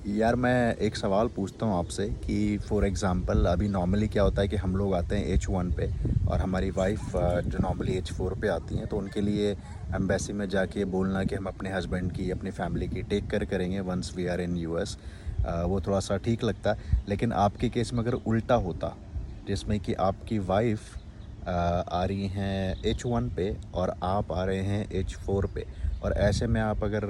यार मैं एक सवाल पूछता हूँ आपसे कि फॉर एग्ज़ाम्पल अभी नॉर्मली क्या होता है कि हम लोग आते हैं H1 पे और हमारी वाइफ जो नॉर्मली H4 पे आती हैं, तो उनके लिए एम्बेसी में जाके बोलना कि हम अपने हस्बैंड की, अपनी फैमिली की टेक केयर करेंगे once we are in US, वो थोड़ा सा ठीक लगता है। लेकिन आपके केस में अगर उल्टा होता, जिसमें कि आपकी वाइफ आ रही हैं H1 पे और आप आ रहे हैं H4 पे, और ऐसे में आप अगर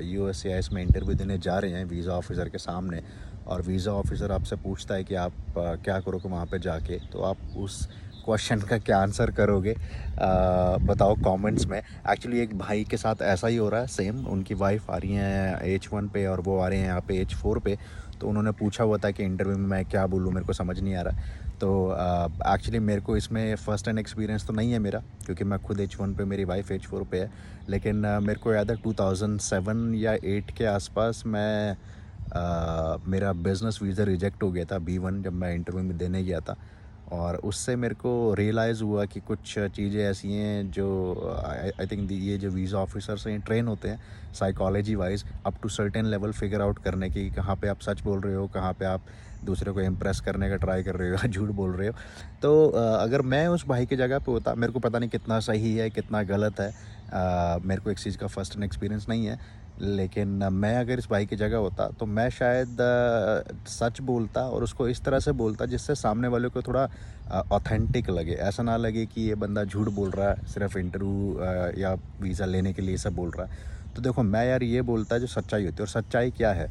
यूएससीआईएस में इंटरव्यू देने जा रहे हैं वीज़ा ऑफिसर के सामने, और वीज़ा ऑफिसर आपसे पूछता है कि आप क्या करोगे वहाँ पे जाके, तो आप उस क्वेश्चन का क्या आंसर करोगे? बताओ कमेंट्स में। एक्चुअली एक भाई के साथ ऐसा ही हो रहा है सेम, उनकी वाइफ आ रही हैं H1 पे और वो आ रहे हैं यहाँ पे H4 पे। तो उन्होंने पूछा हुआ था कि इंटरव्यू में मैं क्या बोलूँ, मेरे को समझ नहीं आ रहा। तो एक्चुअली मेरे को इसमें फ़र्स्ट हैंड एक्सपीरियंस तो नहीं है मेरा, क्योंकि मैं खुद H1 पे, मेरी वाइफ H4 पे है। लेकिन मेरे को याद है 2007 या 8 के आसपास मैं मेरा बिज़नेस वीज़ा रिजेक्ट हो गया था B1, जब मैं इंटरव्यू में देने गया था। और उससे मेरे को रियलाइज़ हुआ कि कुछ चीज़ें ऐसी हैं जो आई थिंक ये जो वीज़ा ऑफिसर्स हैं ट्रेन होते हैं psychology wise up to certain level figure out करने की, कहाँ पे आप सच बोल रहे हो, कहाँ पे आप दूसरे को इम्प्रेस करने का ट्राई कर रहे हो या झूठ बोल रहे हो। तो अगर मैं उस भाई की जगह पे होता, मेरे को पता नहीं कितना सही है कितना गलत है, मेरे को इस चीज़ का फ़र्स्ट हैंड एक्सपीरियंस नहीं है। लेकिन मैं अगर इस भाई की जगह होता तो मैं शायद सच बोलता और उसको इस तरह से बोलता जिससे सामने वाले को थोड़ा ऑथेंटिक लगे, ऐसा ना लगे कि ये बंदा झूठ बोल रहा है सिर्फ इंटरव्यू या वीज़ा लेने के लिए सब बोल रहा है। तो देखो मैं यार ये बोलता है जो सच्चाई होती है, और सच्चाई क्या है?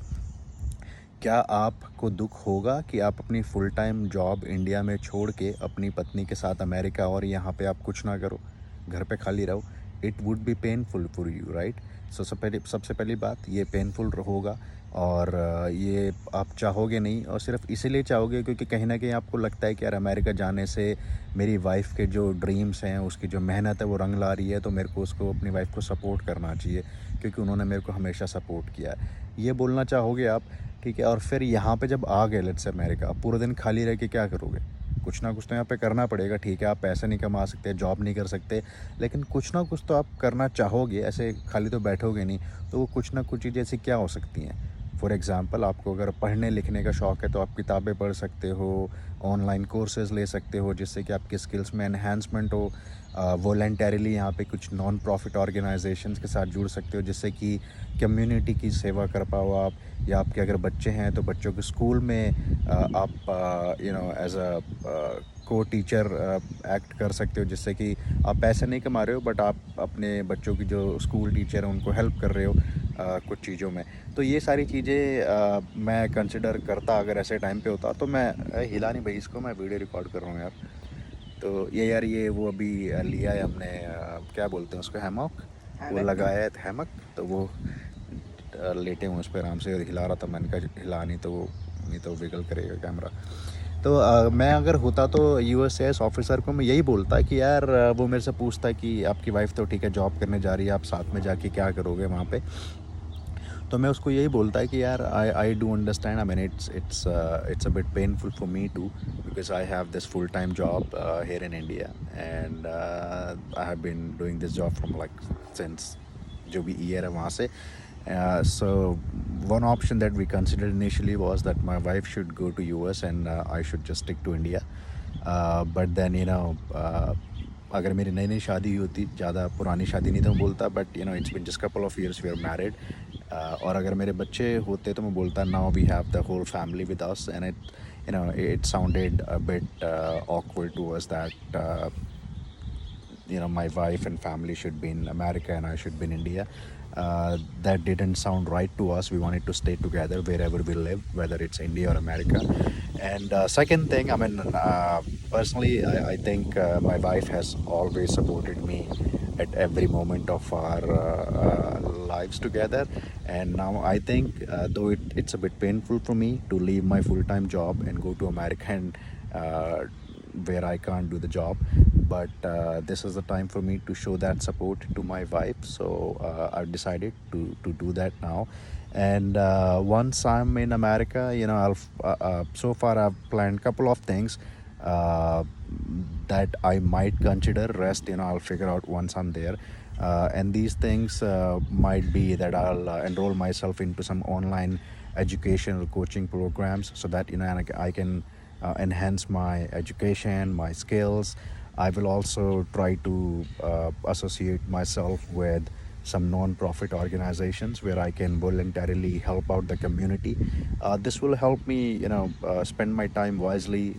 क्या आपको दुख होगा कि आप अपनी फुल टाइम जॉब इंडिया में छोड़ के अपनी पत्नी के साथ अमेरिका और यहाँ पे आप कुछ ना करो, घर पे खाली रहो? It would be painful for you, right? So सबसे पहली बात ये पेनफुल होगा, और ये आप चाहोगे नहीं, और सिर्फ इसीलिए चाहोगे क्योंकि कहीं ना कहीं आपको लगता है कि यार अमेरिका जाने से मेरी वाइफ के जो ड्रीम्स हैं, उसकी जो मेहनत है वो रंग ला रही है, तो मेरे को उसको, अपनी वाइफ को सपोर्ट करना चाहिए क्योंकि उन्होंने मेरे को हमेशा सपोर्ट किया है। ये बोलना चाहोगे आप, ठीक है? और फिर यहाँ पे जब आ गए लेट्स से अमेरिका, आप पूरे दिन खाली रह के क्या करोगे? कुछ ना कुछ तो यहाँ पे करना पड़ेगा, ठीक है? आप पैसे नहीं कमा सकते, जॉब नहीं कर सकते, लेकिन कुछ ना कुछ तो आप करना चाहोगे, ऐसे खाली तो बैठोगे नहीं। तो वो कुछ ना कुछ चीज़ें ऐसी क्या हो सकती हैं? फॉर एग्ज़ाम्पल आपको अगर पढ़ने लिखने का शौक़ है तो आप किताबें पढ़ सकते हो, ऑनलाइन कोर्सेज़ ले सकते हो जिससे कि आपकी स्किल्स में एनहांसमेंट हो। वॉलंटरीली यहाँ पे कुछ नॉन प्रॉफिट ऑर्गेनाइजेशंस के साथ जुड़ सकते हो जिससे कि कम्युनिटी की सेवा कर पाओ आप। या आपके अगर बच्चे हैं तो बच्चों के स्कूल में आप एज अ को टीचर एक्ट कर सकते हो, जिससे कि आप पैसे नहीं कमा रहे हो बट आप अपने बच्चों की जो स्कूल टीचर हैं उनको हेल्प कर रहे हो कुछ चीज़ों में। तो ये सारी चीज़ें मैं कंसिडर करता अगर ऐसे टाइम पे होता। तो मैं हिला नहीं भाई इसको, मैं वीडियो रिकॉर्ड कर रहा हूँ यार। तो ये यार ये वो अभी लिया है हमने, क्या बोलते हैं उसको, हैमॉक, वो लगाया है हैमक। तो वो लेटे हुए उस पर आराम से हिला रहा था, मैंने कहा हिला नहीं तो वो, नहीं तो विगल करेगा कैमरा। तो मैं अगर होता तो यूएसएस ऑफिसर को मैं यही बोलता कि यार वो मेरे से पूछता कि आपकी वाइफ तो ठीक है जॉब करने जा रही है, आप साथ में जाके क्या करोगे वहाँ पे? तो मैं उसको यही बोलता है कि यार I do understand, I mean it's a bit painful for me too, because I have this full time job here in India, and I have been doing this job from like since जो भी year है वहाँ से। So one option that we considered initially was that my wife should go to US and I should just stick to India. But then अगर मेरी नई नई शादी हुई होती, ज़्यादा पुरानी शादी नहीं तो मैं बोलता, but it's been just couple of years we are married. और अगर मेरे बच्चे होते तो मैं बोलता now we have the whole family with us, and it sounded a bit awkward to us that my wife and family should be in America and I should be in India. That didn't sound right to us. We wanted to stay together wherever we live, whether it's India or America. And second thing, I mean, personally, I think my wife has always supported me at every moment of our lives together. And now I think, though it's a bit painful for me to leave my full-time job and go to America and where I can't do the job, but this is the time for me to show that support to my wife. So I've decided to do that now. And once I'm in America, so far I've planned a couple of things uh, that I might consider. Rest, I'll figure out once I'm there. and these things might be that I'll enroll myself into some online educational coaching programs so that I can enhance my education, my skills. I will also try to associate myself with some non-profit organizations where I can voluntarily help out the community. This will help me, spend my time wisely,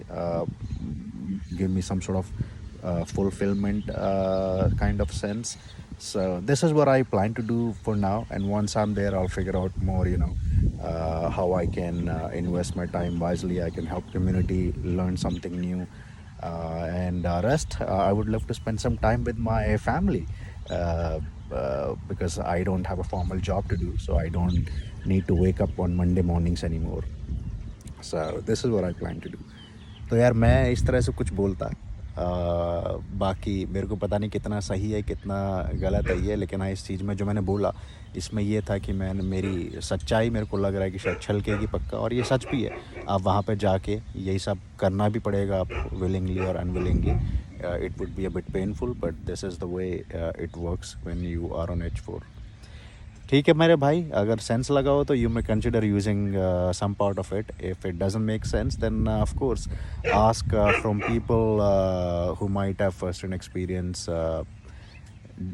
give me some sort of fulfillment kind of sense. So this is what I plan to do for now, and once I'm there, I'll figure out more. How I can invest my time wisely. I can help community learn something new, and rest. I would love to spend some time with my family. Because I don't have a formal job to do, so I don't need to wake up on Monday mornings anymore. So this is what I plan to do. तो यार मैं इस तरह से कुछ बोलता, बाकी मेरे को पता नहीं कितना सही है कितना गलत है ये, लेकिन हाँ इस चीज़ में जो मैंने बोला इसमें ये था कि मैंने मेरी सच्चाई मेरे को लग रहा है कि शायद छलकेगी पक्का, और ये सच भी है. आप वहाँ पे जाके यही सब करना भी पड़ेगा आपको, विलिंगली और unwillingly. It would be a bit painful, but this is the way it works when you are on H4. ठीक है मेरे भाई, अगर सेंस लगा हो तो you may consider using some part of it. If it doesn't make sense, then of course ask from people who might have first-hand experience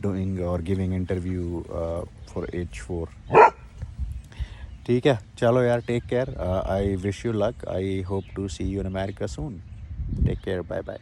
doing or giving interview for H4. ठीक है, चलो यार, take care. I wish you luck. I hope to see you in America soon. Take care. Bye bye.